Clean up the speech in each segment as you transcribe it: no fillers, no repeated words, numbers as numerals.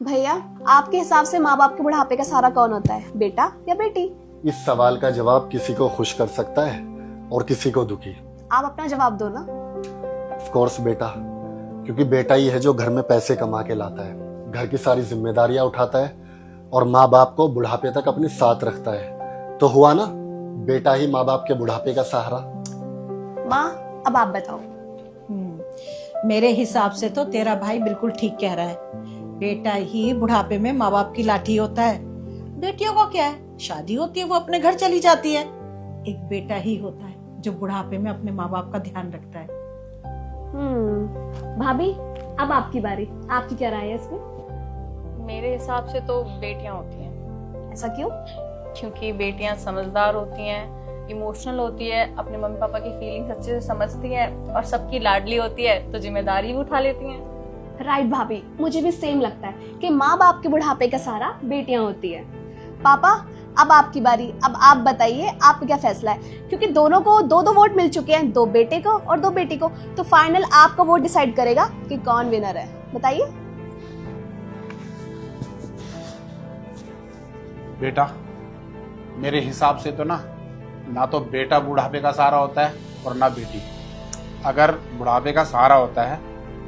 भैया, आपके हिसाब से माँ बाप के बुढ़ापे का सहारा कौन होता है, बेटा या बेटी? इस सवाल का जवाब किसी को खुश कर सकता है और किसी को दुखी। आप अपना जवाब दो ना। ऑफ कोर्स बेटा, क्योंकि बेटा ही है जो घर में पैसे कमा के लाता है, घर की सारी जिम्मेदारियां उठाता है और माँ बाप को बुढ़ापे तक अपने साथ रखता है। तो हुआ ना, बेटा ही माँ बाप के बुढ़ापे का सहारा। माँ, अब आप बताओ। मेरे हिसाब से तो तेरा भाई बिल्कुल ठीक कह रहा है। बेटा ही बुढ़ापे में माँ बाप की लाठी होता है। बेटियों को क्या है, शादी होती है वो अपने घर चली जाती है। एक बेटा ही होता है जो बुढ़ापे में अपने माँ बाप का ध्यान रखता है। भाभी, अब आपकी बारी, आपकी क्या राय है इसमें? मेरे हिसाब से तो बेटियां होती हैं। ऐसा क्यों? क्योंकि बेटियां समझदार होती हैं, इमोशनल होती है, अपने मम्मी पापा की फीलिंग्स अच्छे से समझती हैं और सबकी लाडली होती है तो जिम्मेदारी भी उठा लेती हैं। राइट भाभी, मुझे भी सेम लगता है कि माँ बाप के बुढ़ापे का सहारा बेटियां होती है। पापा, अब आपकी बारी, अब आप बताइए आपका क्या फैसला है, क्योंकि दोनों को दो दो वोट मिल चुके हैं, 2 बेटे को और 2 बेटी को, तो फाइनल आपका वोट डिसाइड करेगा कि कौन विनर है। बताइए। बेटा, मेरे हिसाब से तो ना तो बेटा बुढ़ापे का सहारा होता है और ना बेटी। अगर बुढ़ापे का सहारा होता है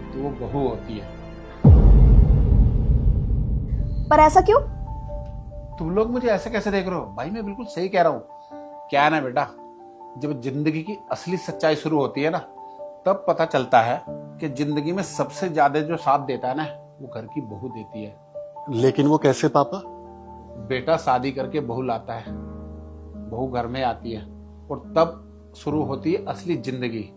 तो वो बहू होती है। पर ऐसा क्यों? तुम लोग मुझे ऐसे कैसे देख रहे हो? भाई मैं बिल्कुल सही कह रहा हूँ। क्या है ना बेटा, जब जिंदगी की असली सच्चाई शुरू होती है ना, तब पता चलता है कि जिंदगी में सबसे ज्यादा जो साथ देता है ना, वो घर की बहू देती है। लेकिन वो कैसे पापा? बेटा शादी करके बहू लाता है, बहू घर में आती है और तब शुरू होती है असली जिंदगी।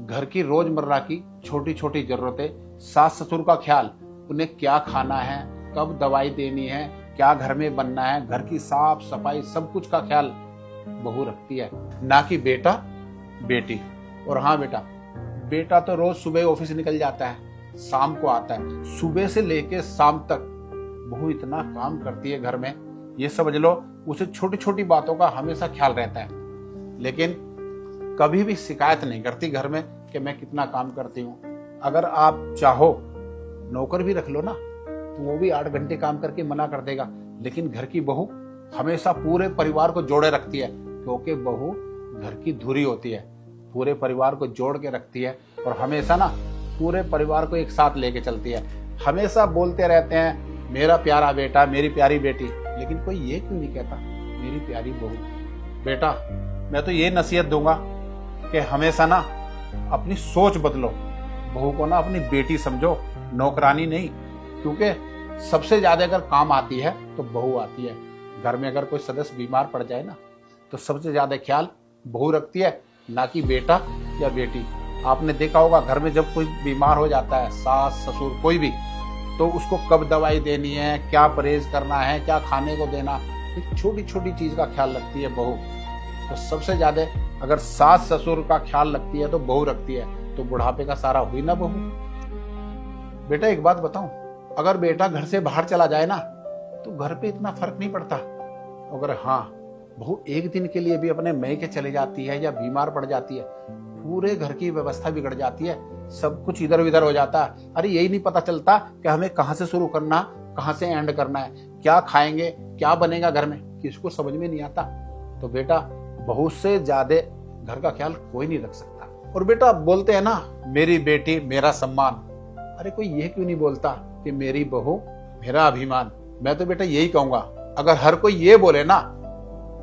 घर की रोजमर्रा की छोटी छोटी जरूरतें, सास ससुर का ख्याल, उन्हें क्या खाना है, कब दवाई देनी है, क्या घर में बनना है, घर की साफ सफाई, सब कुछ का ख्याल बहू रखती है, ना कि बेटा बेटी। और हाँ बेटा, बेटा तो रोज सुबह ऑफिस निकल जाता है, शाम को आता है। सुबह से लेके शाम तक बहू इतना काम करती है घर में, ये समझ लो उसे छोटी छोटी बातों का हमेशा ख्याल रहता है। लेकिन कभी भी शिकायत नहीं करती घर में कि मैं कितना काम करती हूँ। अगर आप चाहो नौकर भी रख लो ना, तो वो भी 8 घंटे काम करके मना कर देगा। लेकिन घर की बहू हमेशा पूरे परिवार को जोड़े रखती है, क्योंकि बहू घर की धुरी होती है, पूरे परिवार को जोड़ के रखती है और हमेशा ना पूरे परिवार को एक साथ लेके चलती है। हमेशा बोलते रहते हैं मेरा प्यारा बेटा, मेरी प्यारी बेटी, लेकिन कोई ये क्यों नहीं कहता मेरी प्यारी बहू। बेटा, मैं तो ये नसीहत दूंगा कि हमेशा ना अपनी सोच बदलो, बहू को ना अपनी बेटी समझो, नौकरानी नहीं। क्योंकि सबसे ज्यादा अगर काम आती है तो बहू आती है। घर में अगर कोई सदस्य बीमार पड़ जाए ना, तो सबसे ज्यादा ख्याल बहू रखती है, ना कि बेटा या बेटी। आपने देखा होगा घर में जब कोई बीमार हो जाता है, सास ससुर कोई भी, तो उसको कब दवाई देनी है, क्या परहेज करना है, क्या खाने को देना, एक छोटी छोटी चीज का ख्याल रखती है बहू। तो सबसे ज्यादा अगर सास ससुर का ख्याल रखती है तो बहू रखती है, तो बुढ़ापे का सहारा हुई ना बहू। बेटा एक बात बताऊं, अगर बेटा घर से बाहर चला जाए ना, तो घर पे इतना फर्क नहीं पड़ता। अगर हाँ, बहू एक दिन के लिए भी अपने मैके चले जाती है या बीमार पड़ जाती है, पूरे घर की व्यवस्था बिगड़ जाती है, सब कुछ इधर उधर हो जाता है। अरे यही नहीं पता चलता कि हमें कहाँ से शुरू करना, कहाँ से एंड करना है, क्या खाएंगे, क्या बनेगा घर में, किसको समझ में नहीं आता। तो बेटा, बहू से ज्यादा घर का ख्याल कोई नहीं रख सकता। और बेटा बोलते हैं ना, मेरी बेटी मेरा सम्मान। अरे कोई ये क्यों नहीं बोलता कि मेरी बहू मेरा अभिमान। मैं तो बेटा यही कहूंगा, अगर हर कोई ये बोले ना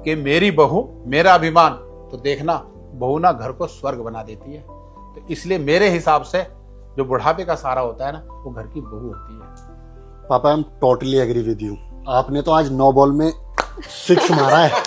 कि मेरी बहू मेरा अभिमान, तो देखना बहू ना घर को स्वर्ग बना देती है। तो इसलिए मेरे हिसाब से जो बुढ़ापे का सहारा होता है ना, वो घर की बहू होती है। पापा, I am totally agree with you. आपने तो आज 9 बॉल में 6 मारा है।